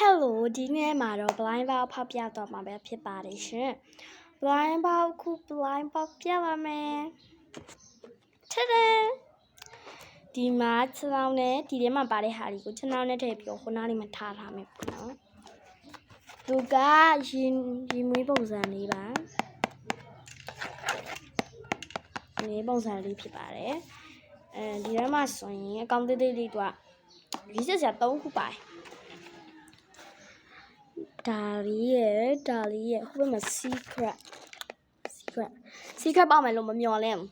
Hello ဒီနေ့မှာတော့ blind box ဖောက်ပြတော့မှာပဲဖြစ်ပါတယ်ရှင် blind box ခု blind box ပြပါမယ်ဒီမှာခြေထောက်နဲ့ဒီထဲမှာပါတဲ့ဟာတွေကိုခြေထောက်နဲ့ထည့်ပြီးတော့ခုနလေးမှာထားထားမယ်ပေါ့နော်သူကရင်မွေးပုံစံလေးပါဒီပုံစံလေးဖြစ်ပါတယ်ဒီထဲမှာဆိုရင်အကောင့်သေးသေးလေးတွေကရွေးစရာ3ခုပါတယ်ဒါလေးရဲ့ဟိုဘက်မှာ secret ပေါက်မယ်လို့မမျှော်လင့်ဘူး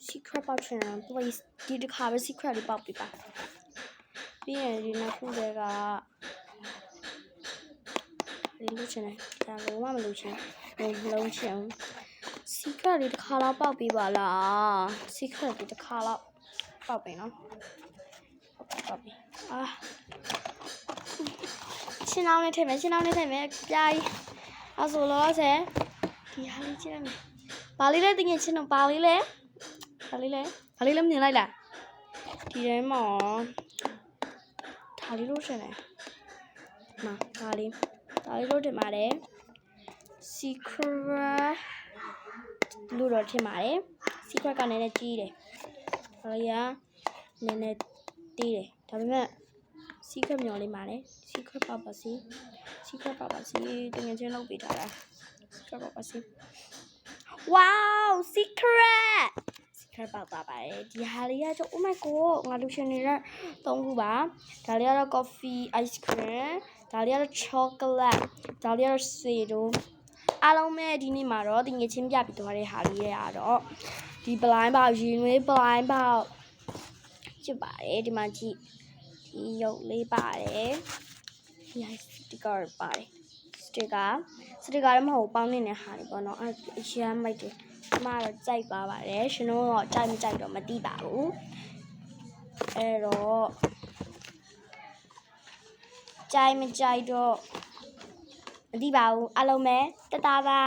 secret ပေါက်ချင်တာ please ဒီတစ်ခါပဲ secret လေးပေါက်ပြပါပြီးရင်ဒီနှစ်ခုတည်းကဒီလိုချင်တယ်ဒါလုံးဝမလို့ချင်လုံးချင် secret လေးတစ်ခါတော့ပေါက်ပြပါလား secret လေးတစ်ခါတော့ပေါက်ပြီနော်ပေါက်ပြီရှင်းအောင်လေးထည့်မယ်ပြားကြီးအဲ့ဆိုလောဆယ်ဒီဟာလေးကြည့်လိုက်မယ်ဘာလေးလဲတကယ်ချင်းတော့ဘာလေးလဲမြင်လိုက်လားဒီထဲမှာဒါလေးလို့ရှင်တယ်မှာဒါလေးလို့တင်ပါတယ် secret လို့တော့ထင်ပါတယ် secret ကနည်းနည်းကြီးတယ်ဒါလေးကနည်းနည်းသေးတယ်ဒါပေမဲ့ secret မျောလေးပါတယ် secret ပါပါစီတကယ်ချင်းလုပ်ပေးထားတာ secret ပါပါစီ wow secret ပါပါပါတယ်ဒီဟာလေးကoh my god ငါလူရှင်နေတဲ့3ခုပါဒါလေးကတော့ coffee ice cream ဒါလေးကတော့ chocolate ဒါလေးကတော့ cereal အားလုံးပဲဒီနေ့မှာတော့တကယ်ချင်းပြပြီးသွားတဲ့ဟာလေးတွေကတော့ဒီ blind box ရင်ွေး blind box ဖြစ်ပါတယ်ဒီမှာကြည့်ဒီရုပ်လေးပါတယ်ဒီ sticker ပါတယ်စတစ်ကာတော့မဟုတ်ပေါင်းနေတဲ့ဟာတွေပေါ့နော်အဲ့အရမ်းမိုက်တယ်အမတော့ကြိုက်ပါပါတယ်ရှင်တို့တော့ကြိုက်မကြိုက်တော့မသိပါဘူးအဲ့တော့ကြိုက်မကြိုက်တော့မသိပါဘူးအားလုံးပဲတတားပါ